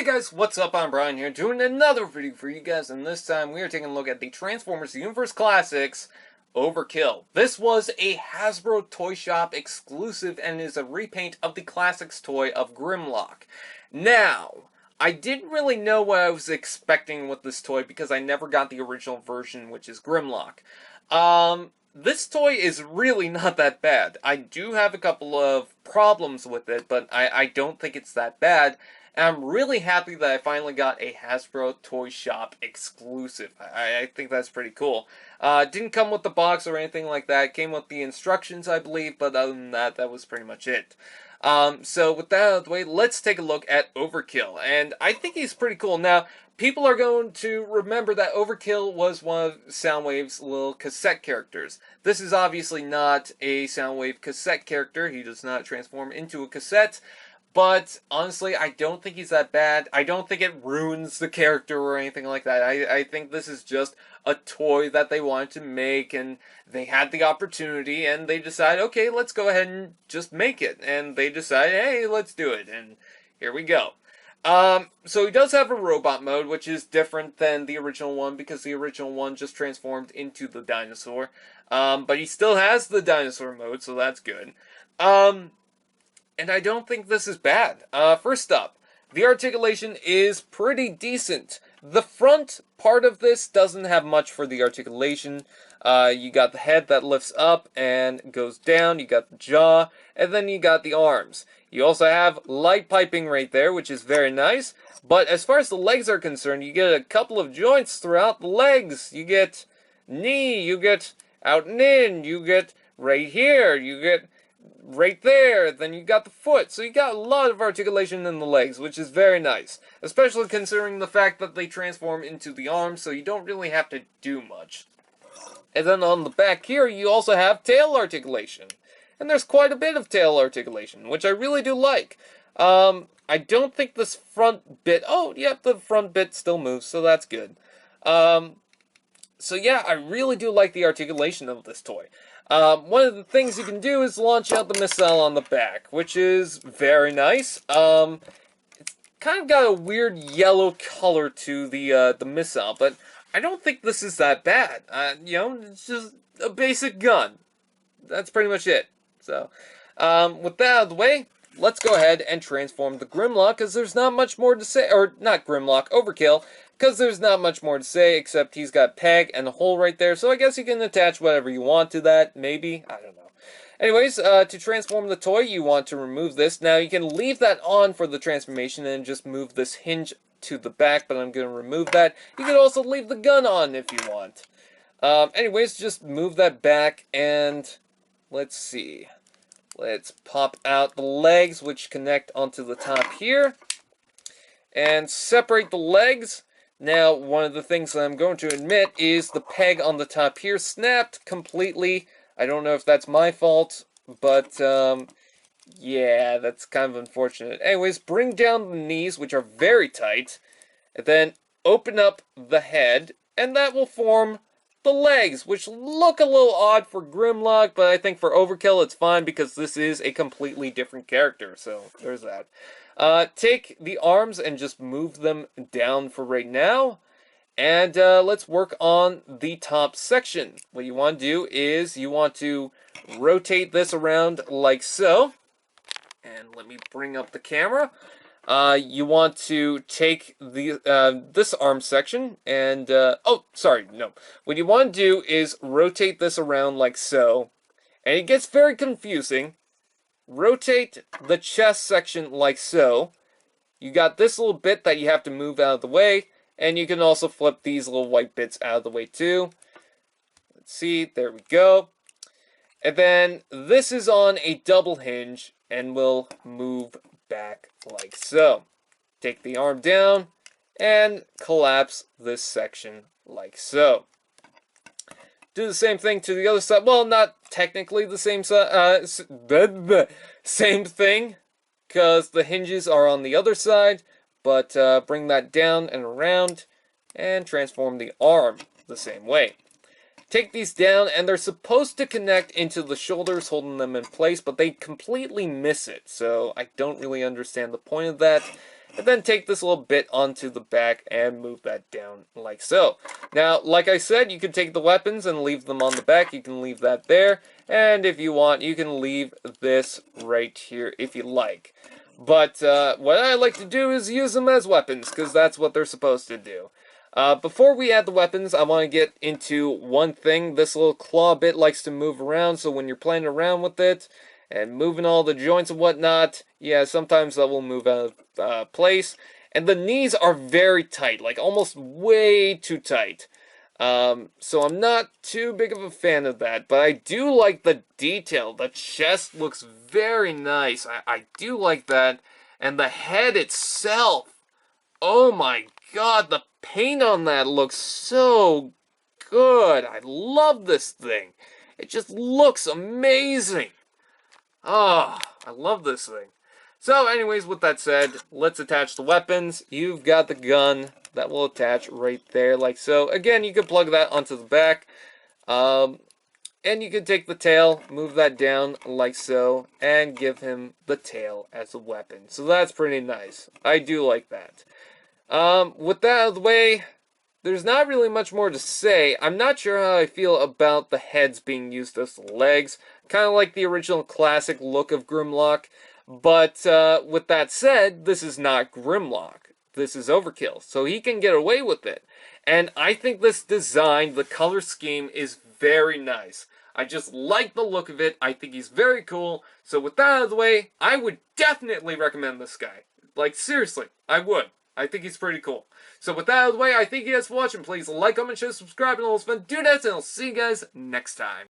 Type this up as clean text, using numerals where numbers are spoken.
Hey guys, what's up? I'm Brian here, doing another video for you guys, and this time we are taking a look at the Transformers Universe Classics Overkill. This was a Hasbro Toy Shop exclusive and is a repaint of the Classics toy of Grimlock. Now, I didn't really know what I was expecting with this toy because I never got the original version, which is Grimlock. This toy is really not that bad. I do have a couple of problems with it, but I don't think it's that bad. And I'm really happy that I finally got a Hasbro Toy Shop exclusive. I think that's pretty cool. It didn't come with the box or anything like that. It came with the instructions, I believe, but other than that, that was pretty much it. So with that out of the way, let's take a look at Overkill. And I think he's pretty cool. Now, people are going to remember that Overkill was one of Soundwave's little cassette characters. This is obviously not a Soundwave cassette character. He does not transform into a cassette. But, honestly, I don't think he's that bad. I don't think it ruins the character or anything like that. I think this is just a toy that they wanted to make, and they had the opportunity, and they decided, okay, let's go ahead and just make it. And they decided, hey, let's do it, and here we go. So he does have a robot mode, which is different than the original one, because the original one just transformed into the dinosaur. But he still has the dinosaur mode, so that's good. And I don't think this is bad. First up, the articulation is pretty decent. The front part of this doesn't have much for the articulation. You got the head that lifts up and goes down, you got the jaw, and then you got the arms. You also have light piping right there, which is very nice. But as far as the legs are concerned, you get a couple of joints throughout the legs. You get knee, you get out and in, you get right here, you get right there, then you got the foot. So you got a lot of articulation in the legs, which is very nice. Especially considering the fact that they transform into the arms, so you don't really have to do much. And then on the back here, you also have tail articulation. And there's quite a bit of tail articulation, which I really do like. I don't think this front bit... Oh, yep, the front bit still moves, so that's good. So yeah, I really do like the articulation of this toy. One of the things you can do is launch out the missile on the back, which is very nice. It's kind of got a weird yellow color to the missile, but I don't think this is that bad. You know, it's just a basic gun. That's pretty much it. So, with that out of the way, let's go ahead and transform the Grimlock, because there's not much more to say, or not Grimlock, Overkill, because there's not much more to say, except he's got peg and a hole right there, so I guess you can attach whatever you want to that, maybe, I don't know. Anyways, to transform the toy, you want to remove this. Now, you can leave that on for the transformation and just move this hinge to the back, but I'm going to remove that. You can also leave the gun on if you want. Anyways, just move that back, and let's see. Let's pop out the legs, which connect onto the top here, and separate the legs. Now, one of the things that I'm going to admit is the peg on the top here snapped completely. I don't know if that's my fault, but, yeah, that's kind of unfortunate. Anyways, bring down the knees, which are very tight, and then open up the head, and that will form the legs, which look a little odd for Grimlock, but I think for Overkill it's fine because this is a completely different character, so there's that. Take the arms and just move them down for right now, and let's work on the top section. What you want to do is you want to rotate this around like so, and let me bring up the camera. You want to take the this arm section and, oh, sorry, no. What you want to do is rotate this around like so, and it gets very confusing. Rotate the chest section like so. You got this little bit that you have to move out of the way, and you can also flip these little white bits out of the way too. Let's see, there we go. And then this is on a double hinge, and will move back like so. Take the arm down and collapse this section like so. Do the same thing to the other side. Well, not technically the same same thing, because the hinges are on the other side, but bring that down and around and transform the arm the same way. Take these down, and they're supposed to connect into the shoulders, holding them in place, but they completely miss it, so I don't really understand the point of that. and then take this little bit onto the back and move that down like so. Now, like I said, you can take the weapons and leave them on the back. You can leave that there, and if you want, you can leave this right here if you like. But what I like to do is use them as weapons, because that's what they're supposed to do. Before we add the weapons, I want to get into one thing. This little claw bit likes to move around, so when you're playing around with it, and moving all the joints and whatnot, yeah, sometimes that will move out of place. And the knees are very tight, like almost way too tight. So I'm not too big of a fan of that, but I do like the detail. The chest looks very nice. I do like that. And the head itself, oh my god, the paint on that looks so good. I love this thing. It just looks amazing. Oh, I love this thing. So anyways, with that said, let's attach the weapons. You've got the gun that will attach right there like so. Again, you can plug that onto the back. And you can take the tail, move that down like so, and give him the tail as a weapon. So that's pretty nice. I do like that. With that out of the way, there's not really much more to say. I'm not sure how I feel about the heads being used as legs. Kind of like the original classic look of Grimlock. But with that said, this is not Grimlock. This is Overkill. So he can get away with it. And I think this design, the color scheme, is very nice. I just like the look of it. I think he's very cool. So with that out of the way, I would definitely recommend this guy. Like, seriously, I would. I think he's pretty cool. So with that out of the way, I thank you guys for watching. Please like, comment, share, subscribe, and all those fun. Do that, and I'll see you guys next time.